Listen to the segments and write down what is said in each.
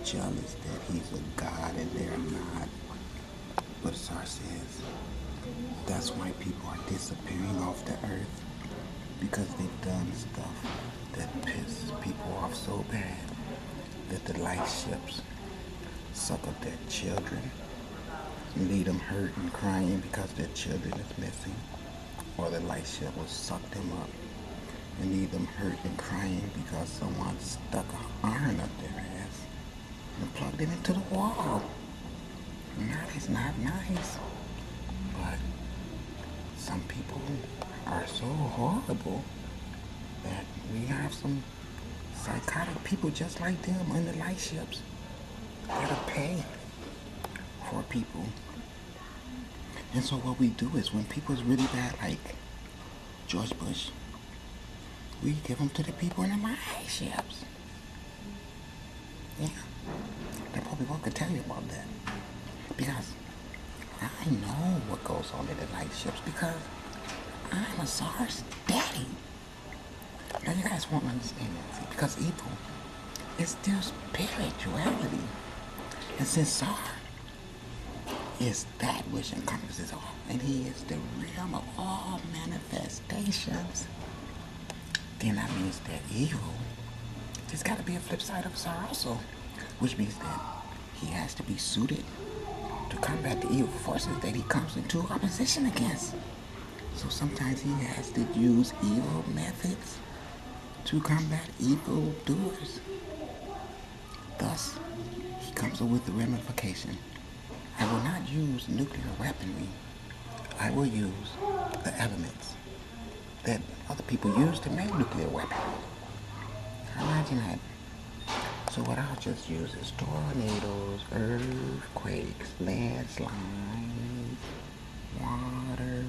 jealous that he's a god and they're not. But Sar says that's why people are disappearing off the earth, because they've done stuff that piss people off so bad that the light ships suck up their children and leave them hurt and crying because their children is missing. Or the light ship will suck them up and leave them hurt and crying because someone stuck an iron up their ass and plugged it into the wall. And that is not nice. But some people are so horrible that we have some psychotic people just like them on the light ships that'll pay for people. And so what we do is when people's really bad, like George Bush, we give them to the people in the light ships. Yeah, that probably won't could tell you about that. Because I know what goes on in the light ships because I'm a SARS daddy. Now you guys won't understand that, see, because evil is still spirituality. And since SAR is that which encompasses all, and he is the realm of all manifestations, then that means that evil, there's got to be a flip side of SAR also, which means that he has to be suited to combat the evil forces that he comes into opposition against. So sometimes he has to use evil methods to combat evil doers. Thus, he comes up with the ramification. I will not use nuclear weaponry. I will use the elements that other people use to make nuclear weapons. Imagine that. So what I'll just use is tornadoes, earthquakes, landslides, water,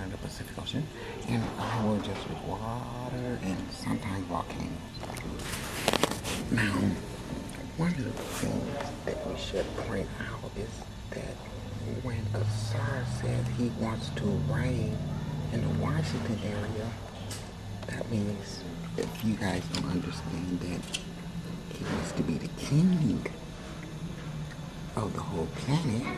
the Pacific Ocean, and I will just use water and sometimes volcanoes. Now, one of the things that we should point out is that when Assar said he wants to reign in the Washington area, that means, if you guys don't understand, that he wants to be the king of the whole planet,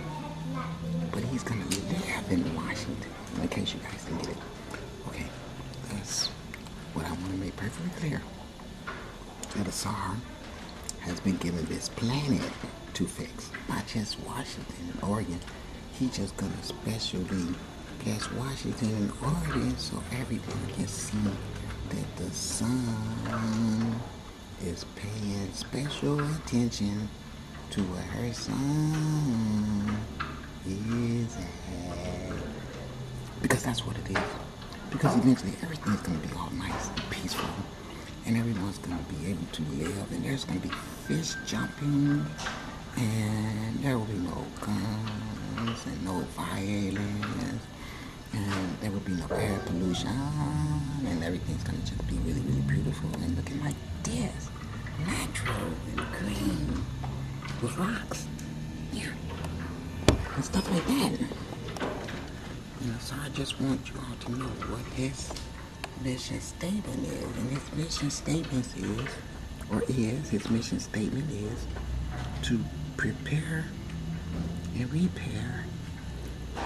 but he's gonna live in Washington, in case you guys didn't get it. Okay, that's what I want to make perfectly clear. That Assar has been given this planet to fix, not just Washington and Oregon. He's just gonna specially bless Washington and Oregon so everyone can see that the sun is paying special attention to where her son is at. Because that's what it is. Because eventually everything's going to be all nice and peaceful. And everyone's going to be able to live. And there's going to be fish jumping. And there will be no guns and no violence. And there will be no air pollution. And everything's going to just be really, really beautiful and looking like this. Natural and green. With rocks. Yeah. And stuff like that. So I just want you all to know what his mission statement is. And his mission statement his mission statement is to prepare and repair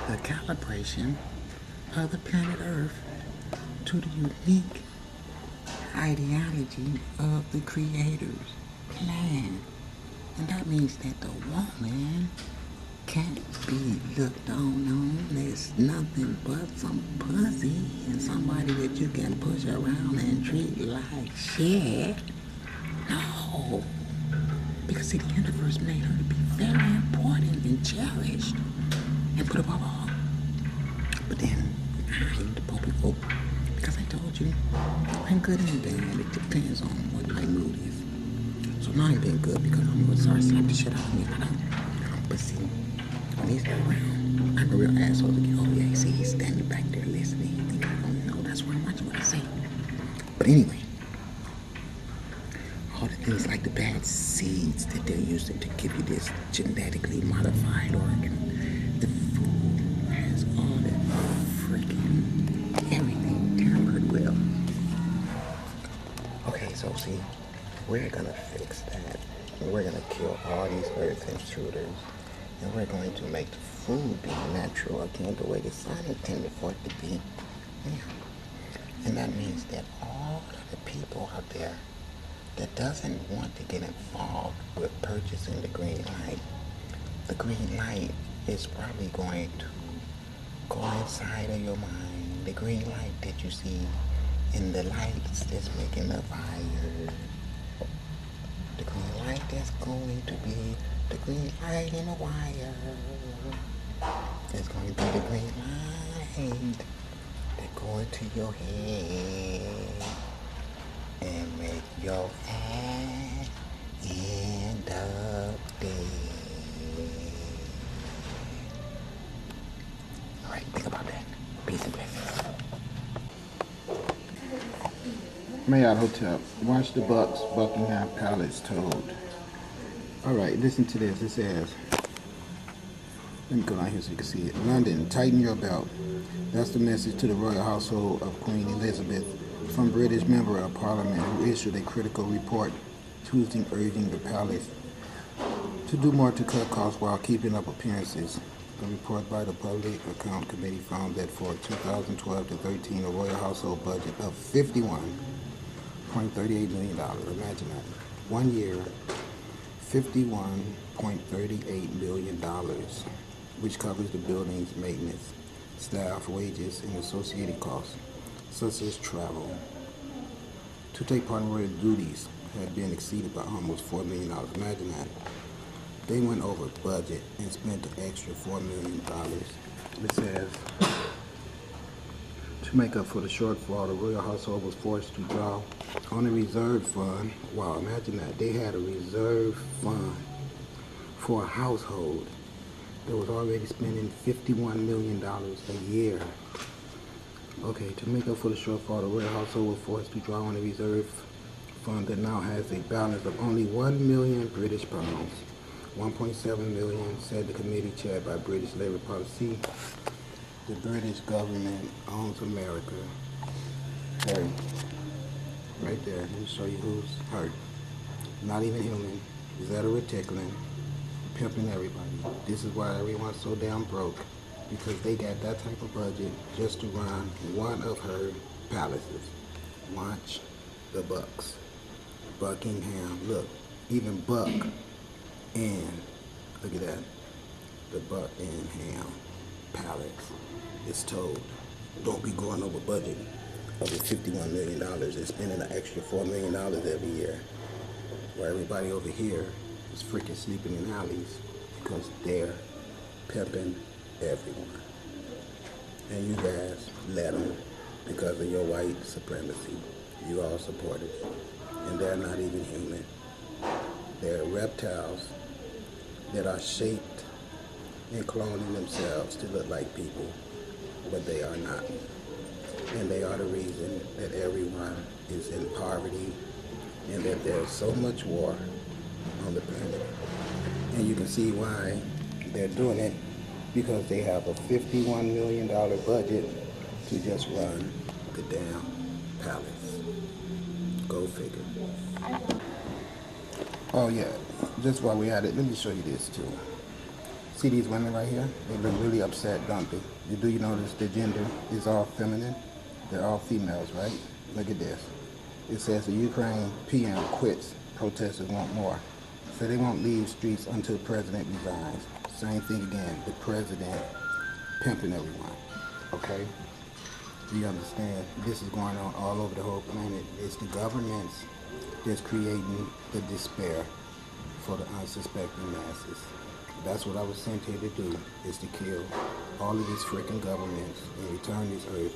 the calibration of the planet Earth to the unique ideology of the Creator's plan. And that means that the woman can't be looked on as nothing but some pussy and somebody that you can push around and treat like shit. No. Because see, the universe made her to be very important and cherished and put above all. But then, I ain't the public because I told you, I'm good and bad. It depends on what my mood is. So now I'm being good because I'm going to start slap the shit out of me. I don't. But see, when he's not around, I'm a real asshole again. Oh yeah, see, he's standing back there listening. He think I don't know. That's what I'm watching what I say. But anyway, all the things like the bad seeds that they're using to give you this genetically modified organ, the food has all that freaking everything tampered with. Okay, so see, we're gonna fix that. And we're going to kill all these earth intruders. And we're going to make the food be natural again, the way the sun intended for it to be. Yeah. And that means that all of the people out there that doesn't want to get involved with purchasing the green light is probably going to go inside of your mind. The green light that you see in the lights that's making the fire. The green light that's going to be the green light in the wire. It's going to be the green light that go into your head and make your ass end up dead. Alright, think about that. Peace and blessings. Marriott Hotel. Watch the Bucks. Buckingham Palace told. Alright, listen to this. It says, let me go down here so you can see it. London, tighten your belt. That's the message to the royal household of Queen Elizabeth from British Member of Parliament who issued a critical report Tuesday urging the palace to do more to cut costs while keeping up appearances. A report by the Public Account Committee found that for 2012 to 13, a royal household budget of $51.38 million. Imagine that. 1 year, $51.38 million, which covers the building's maintenance, staff, wages, and associated costs, such as travel. To take part in royal duties had been exceeded by almost $4 million. Imagine that. They went over budget and spent the extra $4 million. It says, to make up for the shortfall, the royal household was forced to draw on a reserve fund. Wow, imagine that. They had a reserve fund for a household that was already spending $51 million a year. Okay, to make up for the shortfall, the royal household was forced to draw on a reserve fund that now has a balance of only 1 million British pounds. 1.7 million, said the committee chaired by British Labour Policy. The British government owns America. Hey, right there, let me show you who's hurt. Not even human. Zeta tickling, pimping everybody. This is why everyone's so damn broke, because they got that type of budget just to run one of her palaces. Watch the Bucks. Buckingham, look, even Buck. And look at that, the Buckingham Palace is told, don't be going over budget of the $51 million and spending an extra $4 million every year, where everybody over here is freaking sleeping in alleys because they're pimping everyone. And you guys let them because of your white supremacy. You all support it. And they're not even human. They're reptiles that are shaped and cloning themselves to look like people, but they are not. And they are the reason that everyone is in poverty and that there's so much war on the planet. And you can see why they're doing it, because they have a $51 million budget to just run the damn palace. Go figure. Oh yeah, just while we're at it, let me show you this too. See these women right here? They look really upset, don't they? Do you notice the gender is all feminine? They're all females, right? Look at this. It says the Ukraine PM quits, protesters want more. So they won't leave streets until the president resigns. Same thing again, the president pimping everyone, okay? Do you understand? This is going on all over the whole planet. It's the governments that's creating the despair for the unsuspecting masses. That's what I was sent here to do, is to kill all of these freaking governments and return this earth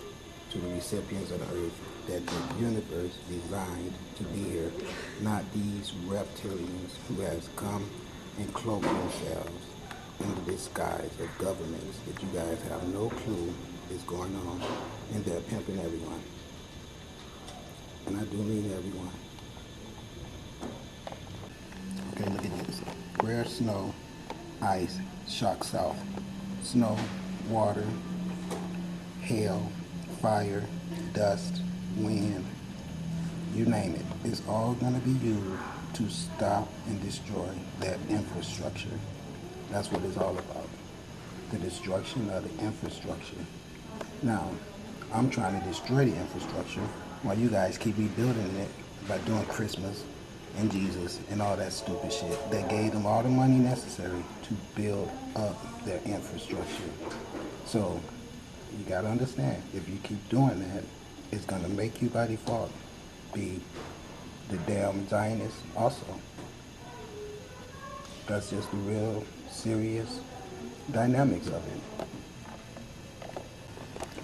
to the recipients of the earth that the universe designed to be here, not these reptilians who has come and cloaked themselves in the disguise of governments that you guys have no clue is going on, and they're pimping everyone. And I do mean everyone. Okay, look at this. Rare snow, ice, shock south. Snow, water, hail, fire, dust, wind, you name it. It's all going to be used to stop and destroy that infrastructure. That's what it's all about. The destruction of the infrastructure. Now, I'm trying to destroy the infrastructure while you guys keep rebuilding it by doing Christmas and Jesus and all that stupid shit that gave them all the money necessary to build up their infrastructure. So, you gotta understand, if you keep doing that, it's gonna make you by default be the damn Zionist also. That's just the real serious dynamics of it.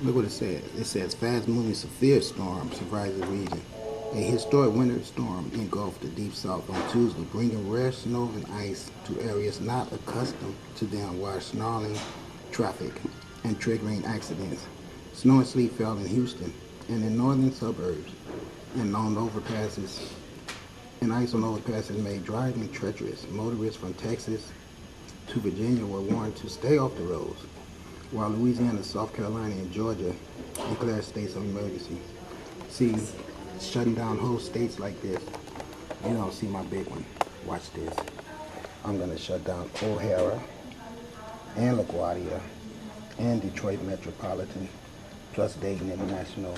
Look what it says. It says fast-moving severe storm surprised the region. A historic winter storm engulfed the deep south on Tuesday, bringing rare snow and ice to areas not accustomed to them while snarling traffic and triggering accidents. Snow and sleet fell in Houston and in northern suburbs, and on overpasses. And ice on overpasses made driving treacherous. Motorists from Texas to Virginia were warned to stay off the roads, while Louisiana, South Carolina, and Georgia declared states of emergency. See, shutting down whole states like this, you don't see my big one. Watch this. I'm going to shut down O'Hara and LaGuardia and Detroit Metropolitan, plus Dayton International,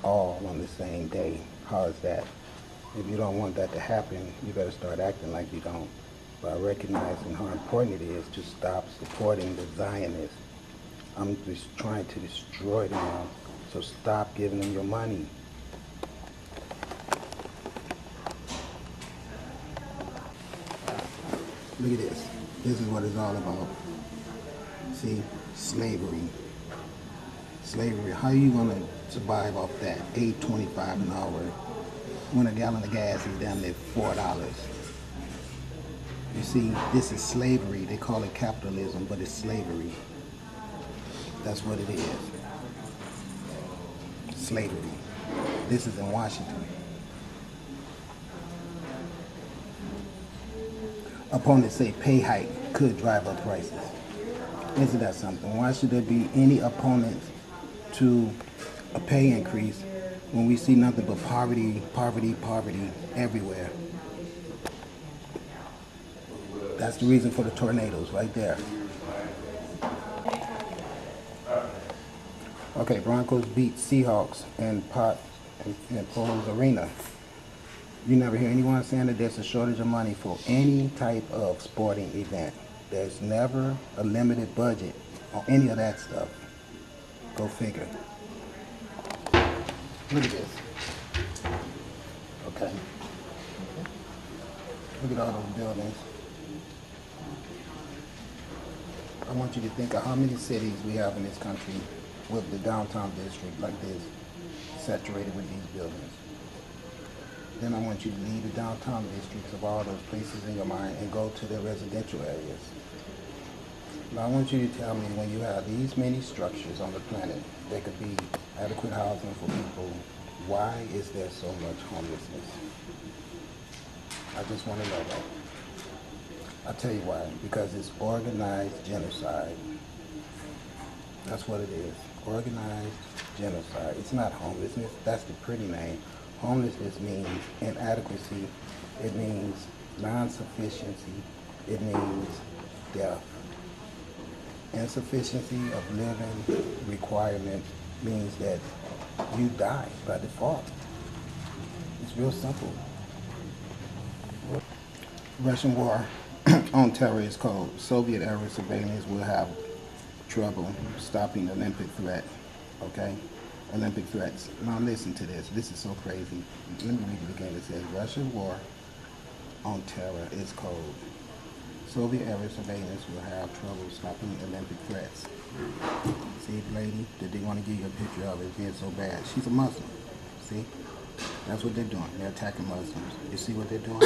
all on the same day. How is that? If you don't want that to happen, you better start acting like you don't, by recognizing how important it is to stop supporting the Zionists. I'm just trying to destroy them, so stop giving them your money. Look at this. This is what it's all about. See, slavery. Slavery. How are you gonna survive off that? $8.25 an hour when a gallon of gas is down there $4. You see, this is slavery. They call it capitalism, but it's slavery. That's what it is. Slavery. This is in Washington. Opponents say pay hike could drive up prices. Isn't that something? Why should there be any opponent to a pay increase when we see nothing but poverty, poverty, poverty everywhere? That's the reason for the tornadoes right there. Okay, Broncos beat Seahawks in Paul's Arena. You never hear anyone saying that there's a shortage of money for any type of sporting event. There's never a limited budget on any of that stuff. Go figure. Look at this. Okay. Look at all those buildings. I want you to think of how many cities we have in this country with the downtown district like this, saturated with these buildings. Then I want you to leave the downtown districts of all those places in your mind and go to the residential areas. Now I want you to tell me, when you have these many structures on the planet that could be adequate housing for people, why is there so much homelessness? I just want to know that. I'll tell you why. Because it's organized genocide. That's what it is. Organized genocide. It's not homelessness. That's the pretty name. Homelessness means inadequacy. It means non-sufficiency. It means death. Insufficiency of living requirements means that you die by default. It's real simple. Russian war on terror is cold. Soviet-era surveillance will have trouble stopping Olympic threat. Okay? Olympic threats. Now listen to this. This is so crazy. Let me read it again. It says, Russian war on terror is cold. Soviet-era surveillance will have trouble stopping Olympic threats. See, lady, that they want to give you a picture of it being so bad. She's a Muslim. See? That's what they're doing. They're attacking Muslims. You see what they're doing?